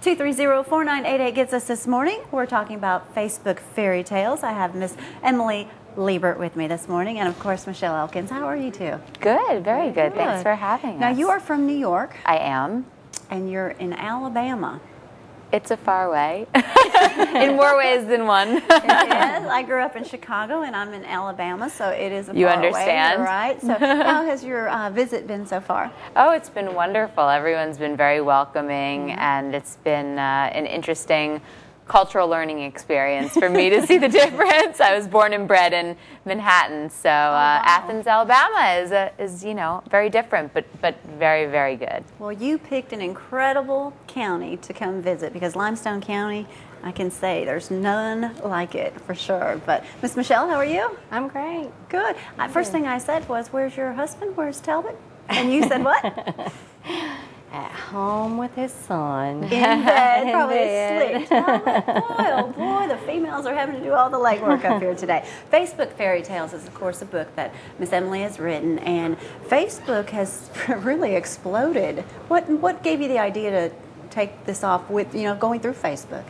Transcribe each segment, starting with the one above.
230-4988 gets us this morning. We're talking about Facebook fairy tales. I have Miss Emily Liebert with me this morning, and of course Michelle Elkins. How are you two? Good, very good. Thanks for having us. Now you are from New York. I am. And you're in Alabama. It's a far way, in more ways than one. It is. I grew up in Chicago, and I'm in Alabama, so it is a far You understand? way, right? So how has your visit been so far? Oh, it's been wonderful. Everyone's been very welcoming, and it's been an interesting cultural learning experience for me to see the difference. I was born and bred in Manhattan, so wow. Athens, Alabama is you know, very different, but very, very good. Well, you picked an incredible county to come visit, because Limestone County, I can say there's none like it for sure. But Miss Michelle, how are you? I'm great. Good. First thing I said was, "Where's your husband? Where's Talbot?" And you said what? At home with his son. In bed, probably asleep. Oh boy, the females are having to do all the legwork up here today. Facebook Fairy Tales is, of course, a book that Miss Emily has written, and Facebook has really exploded. What gave you the idea to take this off with, you know, going through Facebook?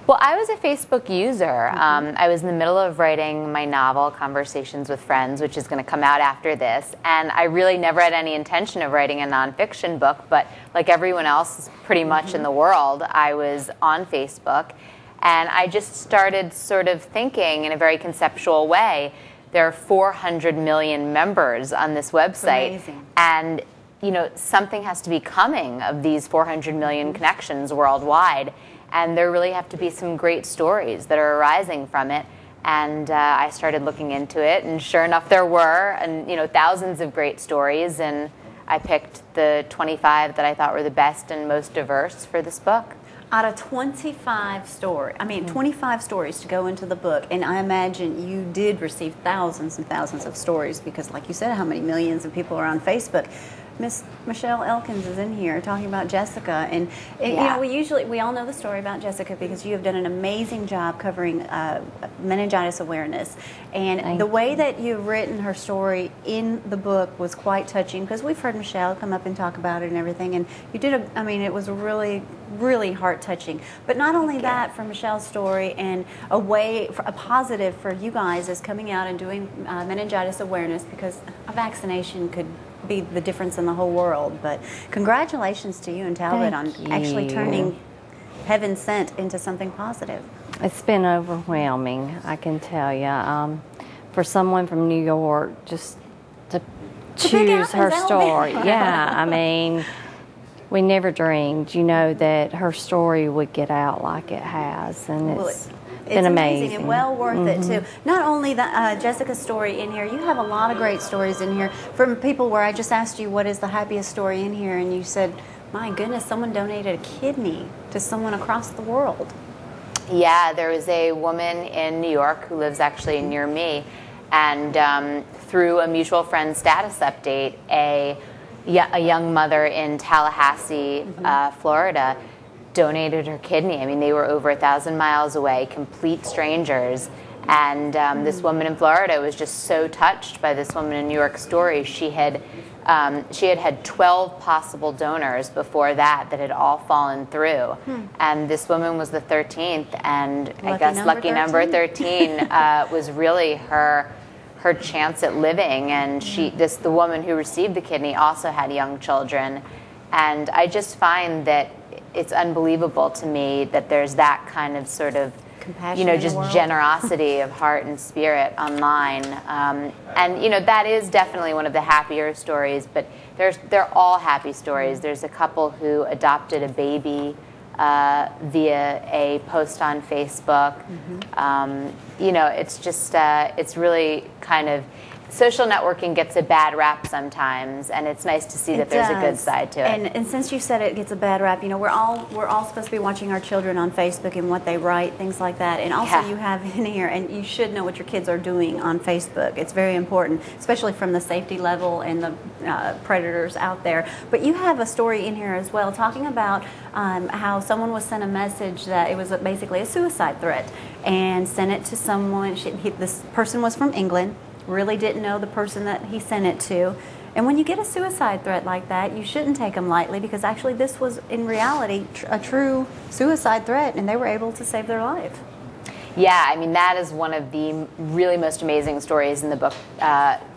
Well, I was a Facebook user. I was in the middle of writing my novel, Conversations with Friends, which is going to come out after this. And I really never had any intention of writing a nonfiction book, but like everyone else pretty much in the world, I was on Facebook. And I just started sort of thinking in a very conceptual way. There are 400 million members on this website. Amazing. And you know, something has to be coming of these 400 million connections worldwide. And there really have to be some great stories that are arising from it. And I started looking into it, and sure enough, there were, and you know, thousands of great stories. And I picked the 25 that I thought were the best and most diverse for this book. Out of 25 stories, 25 stories to go into the book, and I imagine you did receive thousands and thousands of stories, because like you said, how many millions of people are on Facebook. Miss Michelle Elkins is in here talking about Jessica, and you know, we all know the story about Jessica because you have done an amazing job covering meningitis awareness, and the way that you've written her story in the book was quite touching, because we've heard Michelle come up and talk about it and everything, and you did it was really, really heart touching. But not only that, for Michelle's story, and a positive for you guys is coming out and doing meningitis awareness, because a vaccination could be the difference in the whole world. But congratulations to you and Talbot on actually turning Heaven Sent into something positive. It's been overwhelming, I can tell you. For someone from New York, just to choose her story. Yeah, I mean, we never dreamed, you know, that her story would get out like it has, and it's been amazing and well worth it too. Not only Jessica's story in here, you have a lot of great stories in here from people where I just asked you what is the happiest story in here, and you said, my goodness, someone donated a kidney to someone across the world. Yeah, there was a woman in New York who lives actually near me, and through a mutual friend status update, a young mother in Tallahassee, Florida, donated her kidney. I mean, they were over 1,000 miles away, complete strangers. And this woman in Florida was just so touched by this woman in New York's story. She had had 12 possible donors before that had all fallen through. And this woman was the 13th, and I guess lucky number 13 was really her chance at living. And the woman who received the kidney also had young children. And I just find that it's unbelievable to me that there's that kind of sort of compassion, you know, just generosity of heart and spirit online. And you know, that is definitely one of the happier stories, but they're all happy stories. There's a couple who adopted a baby via a post on Facebook. You know, it's just it's really kind of, social networking gets a bad rap sometimes, and it's nice to see that there's a good side to it. And since you said it gets a bad rap, you know, we're all supposed to be watching our children on Facebook and what they write, things like that. And also you have in here, and you should know what your kids are doing on Facebook. It's very important, especially from the safety level and the predators out there. But you have a story in here as well, talking about how someone was sent a message that it was basically a suicide threat, and sent it to someone. This person was from England. Really didn't know the person that he sent it to, And when you get a suicide threat like that, you shouldn't take them lightly, because actually this was in reality a true suicide threat, and they were able to save their life. Yeah, I mean, that is one of the really most amazing stories in the book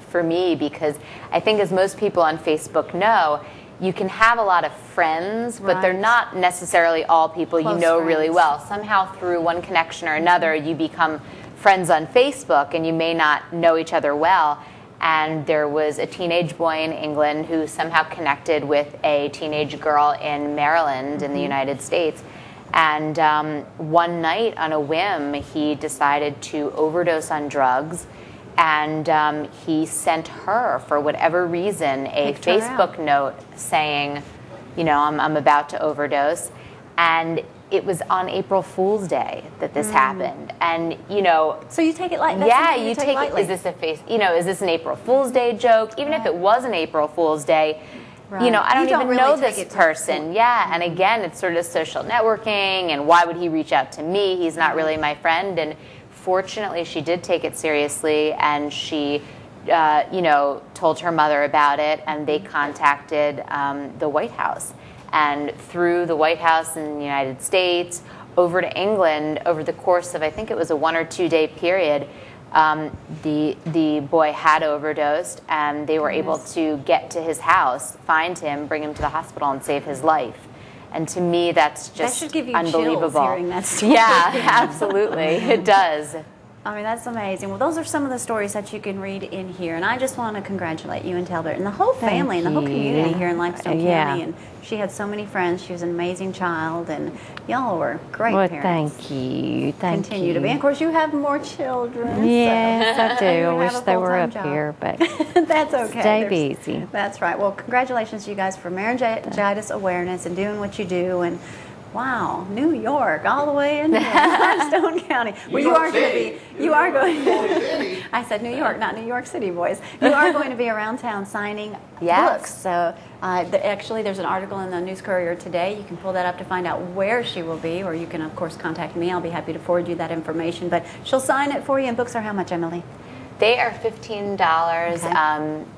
for me, because I think, as most people on Facebook know, you can have a lot of friends, but they're not necessarily all people you know really well. Somehow, through one connection or another, you become friends on Facebook, and you may not know each other well. And there was a teenage boy in England who somehow connected with a teenage girl in Maryland in the United States. And one night, on a whim, he decided to overdose on drugs. And he sent her, for whatever reason, a Facebook note saying, you know, I'm about to overdose. And it was on April Fool's Day that this happened. And, you know... So you take it like... Yeah, you take it... Is this is this an April Fool's Day joke? Even if it was an April Fool's Day, you know, I don't even know this person. Yeah, and again, it's sort of social networking, and why would he reach out to me? He's not really my friend. And fortunately, she did take it seriously, and she, you know, told her mother about it, and they contacted the White House. And through the White House in the United States, over to England, over the course of, I think it was a 1 or 2 day period, the boy had overdosed, and they were able to get to his house, find him, bring him to the hospital, and save his life. And to me, that's just that should give you unbelievable. chills hearing that story. Yeah, absolutely, it does. I mean, that's amazing. Well, those are some of the stories that you can read in here. And I just want to congratulate you and Talbot and the whole family and the whole community here in Limestone County. And she had so many friends. She was an amazing child. And y'all were great parents. Thank you. Continue to be. And of course, you have more children. Yes, so. I do. I wish they were up here, but that's okay. Stay busy. That's right. Well, congratulations to you guys for marriagitis awareness and doing what you do. And wow, New York, all the way into Limestone County. Well, you are going to be, you are going to, I said New York, not New York City, boys. You are going to be around town signing books. So actually, there's an article in the News Courier today. You can pull that up to find out where she will be, or you can, of course, contact me. I'll be happy to forward you that information. But she'll sign it for you, and books are how much, Emily? They are $15.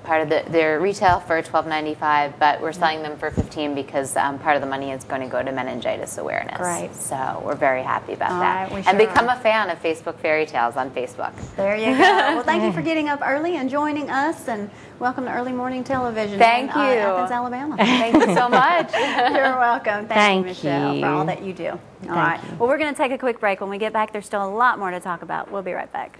Part of their retail for $12.95, but we're selling them for $15 because part of the money is going to go to meningitis awareness. Great. So we're very happy about that. Right, and become a fan of Facebook Fairytales on Facebook. There you go. Well, thank you for getting up early and joining us, and welcome to Early Morning Television. Thank you. Athens, Alabama. Thank you so much. You're welcome. Thank you, Michelle, for all that you do. All right. Thank you. Well, we're going to take a quick break. When we get back, there's still a lot more to talk about. We'll be right back.